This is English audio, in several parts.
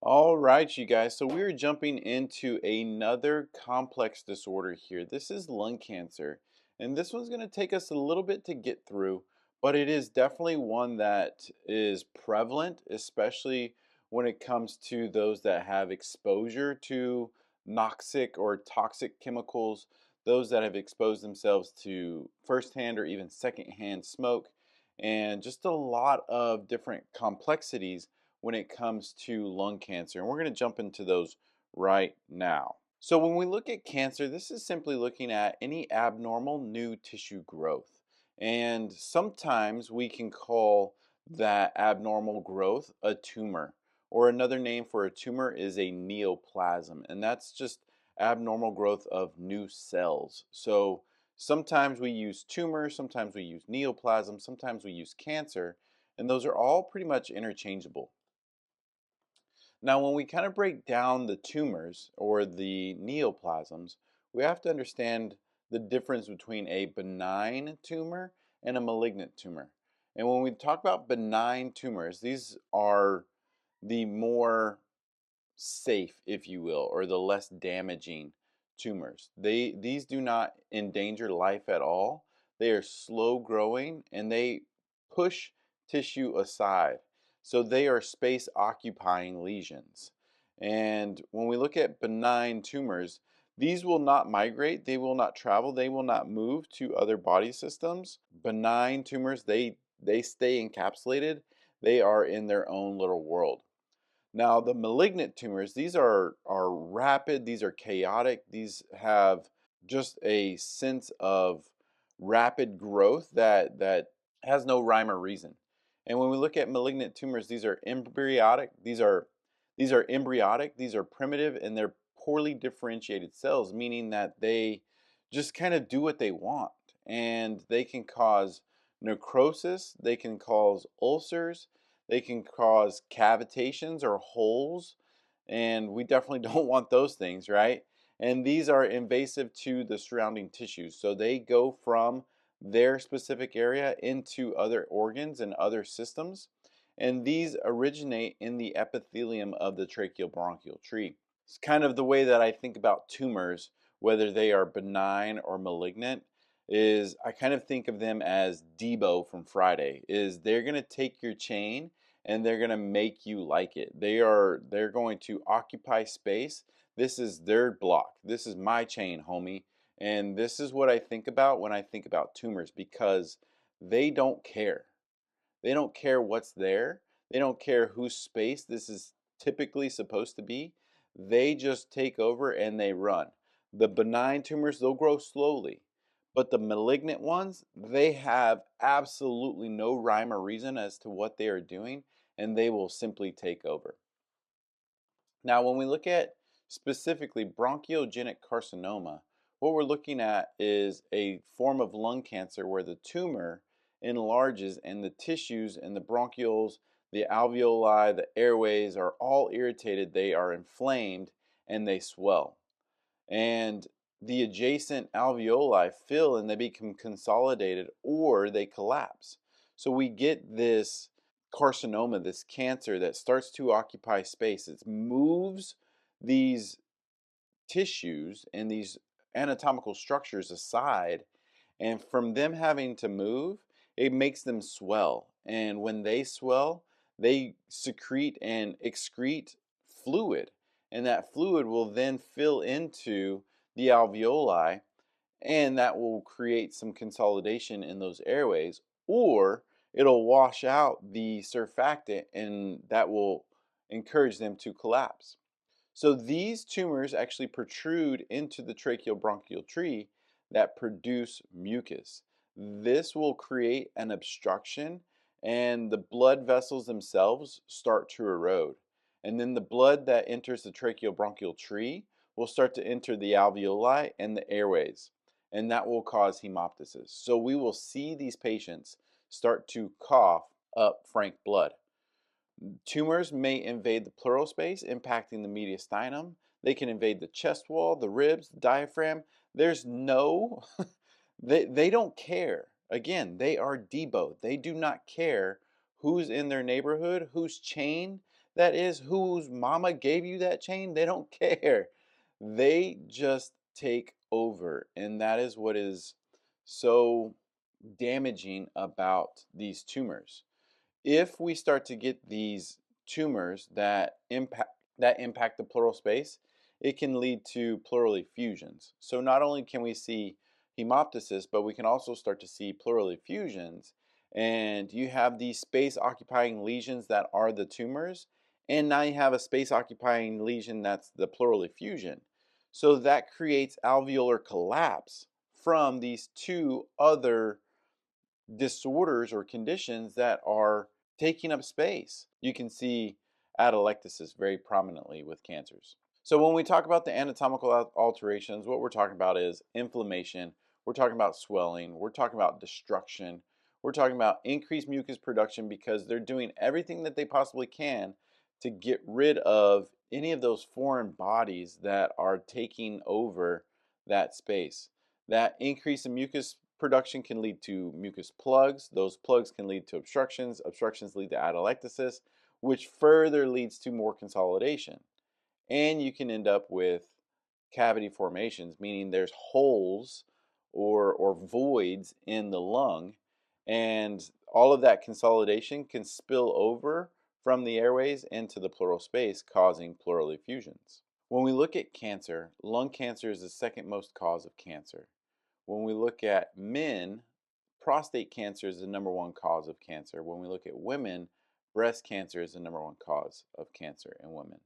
All right, you guys. So we're jumping into another complex disorder here. This is lung cancer. And this one's going to take us a little bit to get through, but it is definitely one that is prevalent, especially when it comes to those that have exposure to noxic or toxic chemicals, those that have exposed themselves to firsthand or even secondhand smoke, and just a lot of different complexities when it comes to lung cancer. And we're going to jump into those right now. So, when we look at cancer, this is simply looking at any abnormal new tissue growth. And sometimes we can call that abnormal growth a tumor, or another name for a tumor is a neoplasm. And that's just abnormal growth of new cells. So, sometimes we use tumor, sometimes we use neoplasm, sometimes we use cancer, and those are all pretty much interchangeable. Now, when we kind of break down the tumors or the neoplasms, we have to understand the difference between a benign tumor and a malignant tumor. And when we talk about benign tumors, these are the more safe, if you will, or the less damaging tumors. These do not endanger life at all. They are slow growing and they push tissue aside. So they are space occupying lesions. And when we look at benign tumors, these will not migrate, they will not travel, they will not move to other body systems. Benign tumors, they stay encapsulated. They are in their own little world. Now, the malignant tumors, these are rapid, these are chaotic, these have just a sense of rapid growth that has no rhyme or reason. And when we look at malignant tumors, these are embryonic, these are primitive and they're poorly differentiated cells, meaning that they just kind of do what they want. And they can cause necrosis, they can cause ulcers, they can cause cavitations or holes, and we definitely don't want those things, right? And these are invasive to the surrounding tissues. So they go from their specific area into other organs and other systems. And these originate in the epithelium of the tracheobronchial tree. It's kind of the way that I think about tumors, whether they are benign or malignant, is I kind of think of them as Debo from Friday. Is they're gonna take your chain and they're gonna make you like it. They're going to occupy space. This is their block. This is my chain, homie. And this is what I think about when I think about tumors because they don't care. They don't care what's there. They don't care whose space this is typically supposed to be. They just take over and they run. The benign tumors, they'll grow slowly. But the malignant ones, they have absolutely no rhyme or reason as to what they are doing, and they will simply take over. Now, when we look at specifically bronchiogenic carcinoma, what we're looking at is a form of lung cancer where the tumor enlarges and the tissues and the bronchioles, the alveoli, the airways are all irritated, they are inflamed, and they swell. And the adjacent alveoli fill and they become consolidated or they collapse. So we get this carcinoma, this cancer that starts to occupy space. It moves these tissues and these anatomical structures aside, and from them having to move, it makes them swell. And when they swell, they secrete and excrete fluid. And that fluid will then fill into the alveoli, and that will create some consolidation in those airways, or it'll wash out the surfactant, and that will encourage them to collapse. So these tumors actually protrude into the tracheobronchial tree that produce mucus. This will create an obstruction and the blood vessels themselves start to erode. And then the blood that enters the tracheobronchial tree will start to enter the alveoli and the airways, and that will cause hemoptysis. So we will see these patients start to cough up frank blood. Tumors may invade the pleural space, impacting the mediastinum. They can invade the chest wall, the ribs, the diaphragm. There's no, they don't care. Again, they are Debo. They do not care who's in their neighborhood, whose chain that is, whose mama gave you that chain, they don't care. They just take over. And that is what is so damaging about these tumors. If we start to get these tumors that impact the pleural space, it can lead to pleural effusions. So not only can we see hemoptysis, but we can also start to see pleural effusions. And you have these space occupying lesions that are the tumors, and now you have a space occupying lesion that's the pleural effusion. So that creates alveolar collapse from these two other disorders or conditions that are taking up space. You can see atelectasis very prominently with cancers. So when we talk about the anatomical alterations, what we're talking about is inflammation, we're talking about swelling, we're talking about destruction, we're talking about increased mucus production because they're doing everything that they possibly can to get rid of any of those foreign bodies that are taking over that space. That increase in mucus production can lead to mucus plugs. Those plugs can lead to obstructions. Obstructions lead to atelectasis, which further leads to more consolidation. And you can end up with cavity formations, meaning there's holes or voids in the lung. And all of that consolidation can spill over from the airways into the pleural space, causing pleural effusions. When we look at cancer, lung cancer is the second most cause of cancer. When we look at men, prostate cancer is the number one cause of cancer. When we look at women, breast cancer is the number one cause of cancer in women.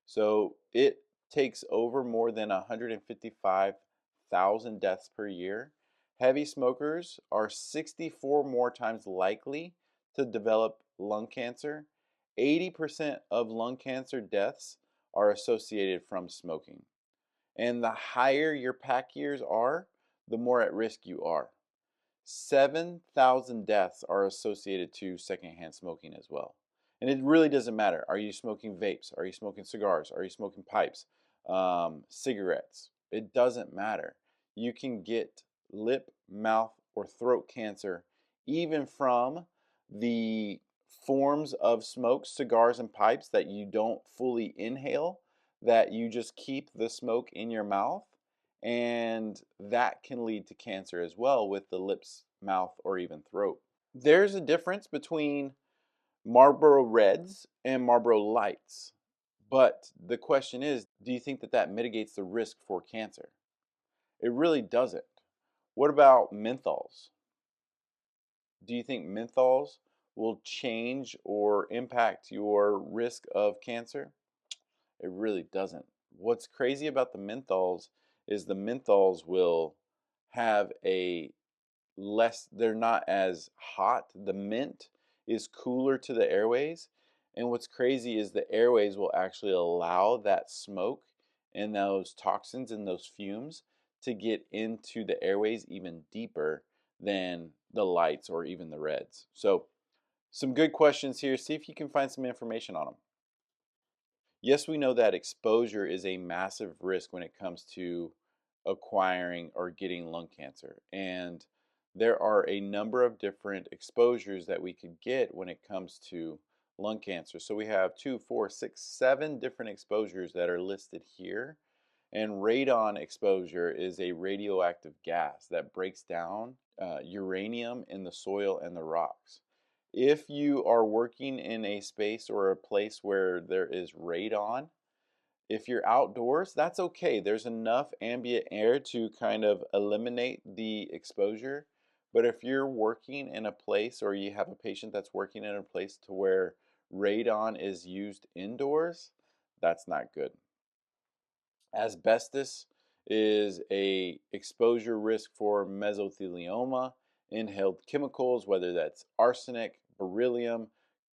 So it takes over more than 155,000 deaths per year. Heavy smokers are 64 more times likely to develop lung cancer. 80% of lung cancer deaths are associated from smoking. And the higher your pack years are, the more at risk you are. 7,000 deaths are associated to secondhand smoking as well. And it really doesn't matter. Are you smoking vapes? Are you smoking cigars? Are you smoking pipes? Cigarettes? It doesn't matter. You can get lip, mouth, or throat cancer even from the forms of smoke, cigars, and pipes that you don't fully inhale, that you just keep the smoke in your mouth, and that can lead to cancer as well with the lips, mouth, or even throat. There's a difference between Marlboro Reds and Marlboro Lights, but the question is, do you think that that mitigates the risk for cancer? It really doesn't. What about menthols? Do you think menthols will change or impact your risk of cancer? It really doesn't. What's crazy about the menthols is the menthols will have a less, they're not as hot. The mint is cooler to the airways. And what's crazy is the airways will actually allow that smoke and those toxins and those fumes to get into the airways even deeper than the lights or even the reds. So, some good questions here. See if you can find some information on them. Yes, we know that exposure is a massive risk when it comes to acquiring or getting lung cancer. And there are a number of different exposures that we could get when it comes to lung cancer. So we have 2, 4, 6, 7 different exposures that are listed here. And radon exposure is a radioactive gas that breaks down uranium in the soil and the rocks. If you are working in a space or a place where there is radon, if you're outdoors, that's okay. There's enough ambient air to kind of eliminate the exposure. But if you're working in a place or you have a patient that's working in a place to where radon is used indoors, that's not good. Asbestos is a exposure risk for mesothelioma, inhaled chemicals, whether that's arsenic, beryllium,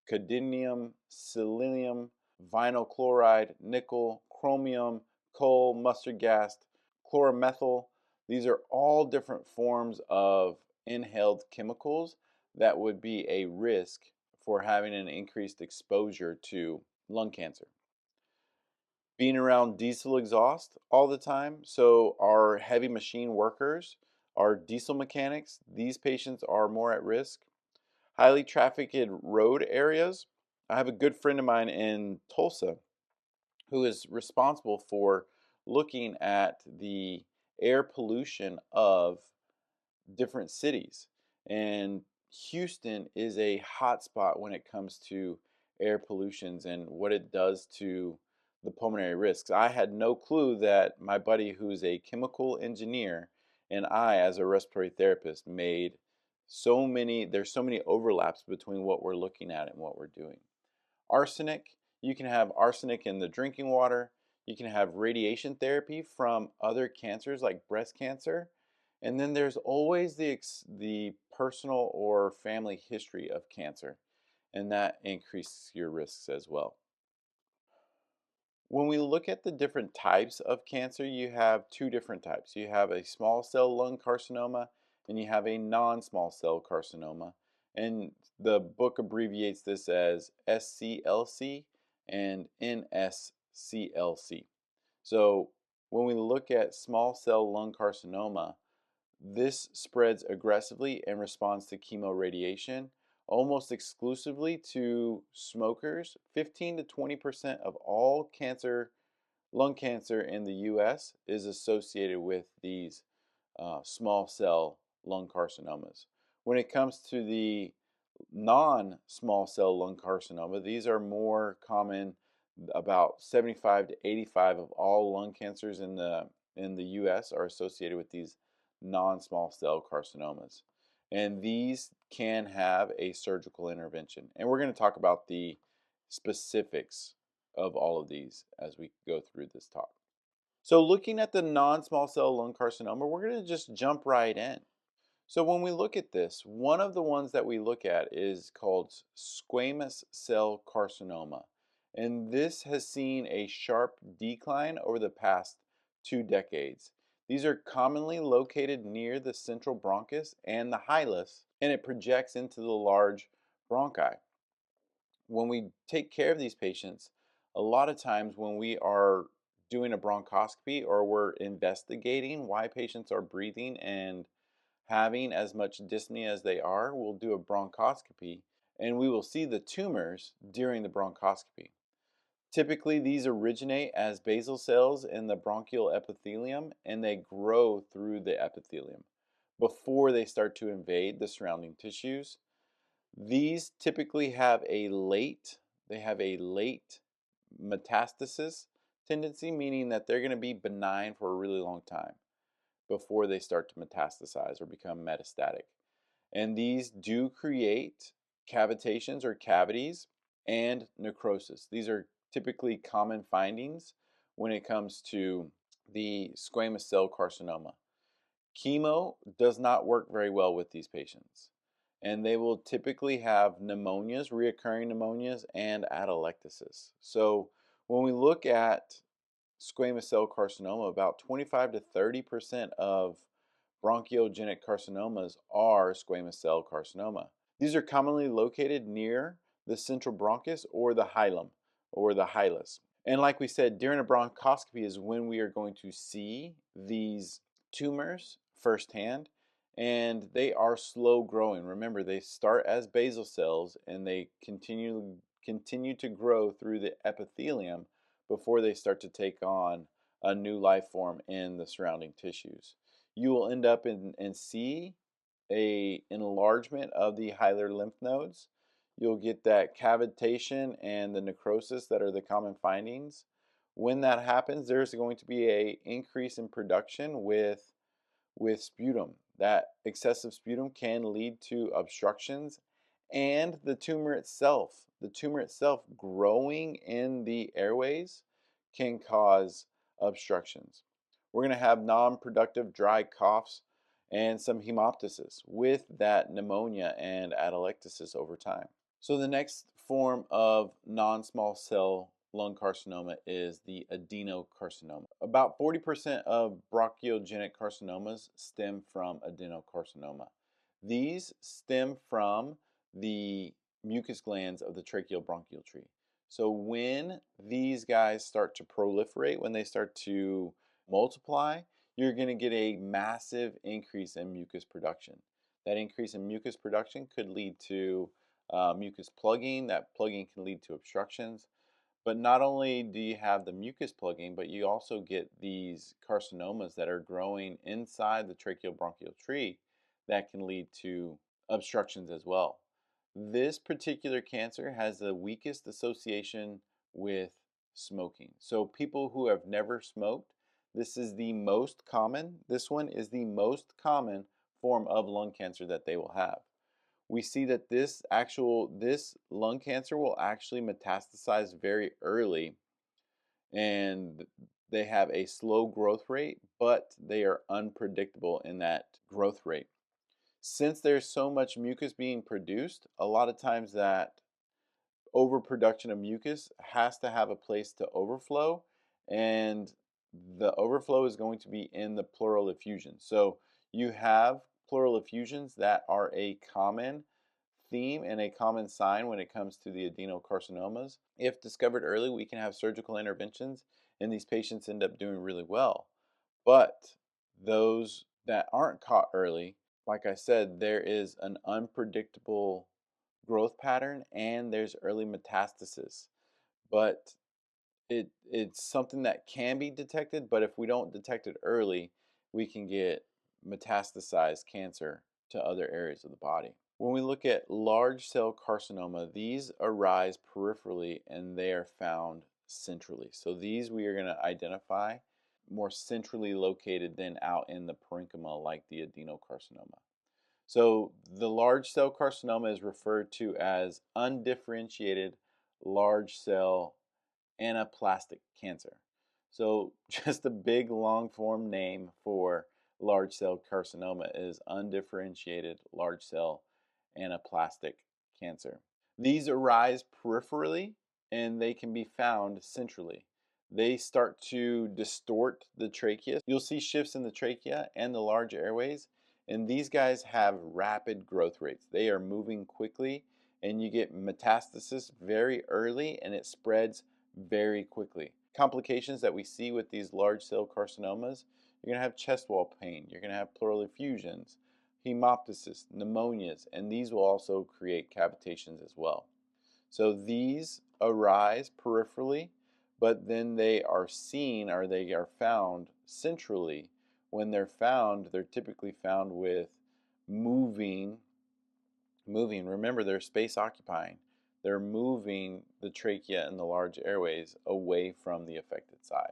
cadmium, selenium, vinyl chloride, nickel, chromium, coal, mustard gas, chloromethyl. These are all different forms of inhaled chemicals that would be a risk for having an increased exposure to lung cancer. Being around diesel exhaust all the time. So our heavy machine workers, our diesel mechanics, these patients are more at risk. Highly trafficked road areas, I have a good friend of mine in Tulsa who is responsible for looking at the air pollution of different cities. And Houston is a hotspot when it comes to air pollutions and what it does to the pulmonary risks. I had no clue that my buddy, who's a chemical engineer, and I, as a respiratory therapist, made there's so many overlaps between what we're looking at and what we're doing. Arsenic, you can have arsenic in the drinking water. You can have radiation therapy from other cancers like breast cancer. And then there's always the personal or family history of cancer, and that increases your risks as well. When we look at the different types of cancer, you have two different types. You have a small cell lung carcinoma and you have a non small cell carcinoma. And the book abbreviates this as SCLC and NSCLC. So when we look at small cell lung carcinoma, this spreads aggressively and responds to chemoradiation almost exclusively to smokers. 15 to 20% of all lung cancer in the US is associated with these small cell lung carcinomas. When it comes to the non small cell lung carcinoma, these are more common. About 75 to 85 of all lung cancers in the US are associated with these non small cell carcinomas. And these can have a surgical intervention. And we're going to talk about the specifics of all of these as we go through this talk. So, looking at the non small cell lung carcinoma, we're going to just jump right in. So, when we look at this, one of the ones that we look at is called squamous cell carcinoma. And this has seen a sharp decline over the past 2 decades. These are commonly located near the central bronchus and the hilus, and it projects into the large bronchi. When we take care of these patients, a lot of times when we are doing a bronchoscopy or we're investigating why patients are breathing and having as much dyspnea as they are, we'll do a bronchoscopy and we will see the tumors during the bronchoscopy. Typically, these originate as basal cells in the bronchial epithelium and they grow through the epithelium before they start to invade the surrounding tissues. These typically they have a late metastasis tendency, meaning that they're going to be benign for a really long time before they start to metastasize or become metastatic. And these do create cavitations or cavities and necrosis. These are typically common findings when it comes to the squamous cell carcinoma. Chemo does not work very well with these patients, and they will typically have pneumonias, reoccurring pneumonias, and atelectasis. So when we look at squamous cell carcinoma, about 25 to 30% of bronchiogenic carcinomas are squamous cell carcinoma. These are commonly located near the central bronchus or the hilum or the hilus. And like we said, during a bronchoscopy is when we are going to see these tumors firsthand, and they are slow growing. Remember, they start as basal cells and they continue to grow through the epithelium before they start to take on a new life form in the surrounding tissues. You will end up and see a enlargement of the hilar lymph nodes. You'll get that cavitation and the necrosis that are the common findings. When that happens, there's going to be a increase in production with sputum. That excessive sputum can lead to obstructions and the tumor itself growing in the airways can cause obstructions. We're going to have non-productive dry coughs and some hemoptysis with that pneumonia and atelectasis over time. So the next form of non-small cell lung carcinoma is the adenocarcinoma. About 40% of bronchiogenic carcinomas stem from adenocarcinoma. These stem from the mucus glands of the tracheobronchial tree. So when these guys start to proliferate, when they start to multiply, you're going to get a massive increase in mucus production. That increase in mucus production could lead to mucus plugging. That plugging can lead to obstructions. But not only do you have the mucus plugging, but you also get these carcinomas that are growing inside the tracheobronchial tree that can lead to obstructions as well. This particular cancer has the weakest association with smoking. So people who have never smoked, this is the most common. This one is the most common form of lung cancer that they will have. We see that this lung cancer will actually metastasize very early, and they have a slow growth rate, but they are unpredictable in that growth rate. Since there's so much mucus being produced, a lot of times that overproduction of mucus has to have a place to overflow, and the overflow is going to be in the pleural effusion. So you have pleural effusions that are a common theme and a common sign when it comes to the adenocarcinomas. If discovered early, we can have surgical interventions, and these patients end up doing really well. But those that aren't caught early, like I said, there is an unpredictable growth pattern and there's early metastasis. But it's something that can be detected, but if we don't detect it early, we can get metastasized cancer to other areas of the body. When we look at large cell carcinoma, these arise peripherally and they are found centrally. So these we are going to identify more centrally located than out in the parenchyma like the adenocarcinoma. So the large cell carcinoma is referred to as undifferentiated large cell anaplastic cancer. So just a big long form name for large cell carcinoma is undifferentiated large cell anaplastic cancer. These arise peripherally and they can be found centrally. They start to distort the trachea. You'll see shifts in the trachea and the large airways, and these guys have rapid growth rates. They are moving quickly, and you get metastasis very early, and it spreads very quickly. Complications that we see with these large cell carcinomas, you're going to have chest wall pain, you're going to have pleural effusions, hemoptysis, pneumonias, and these will also create cavitations as well. So these arise peripherally, but then they are seen or they are found centrally. When they're found, they're typically found with moving. Remember, they're space occupying. They're moving the trachea and the large airways away from the affected side.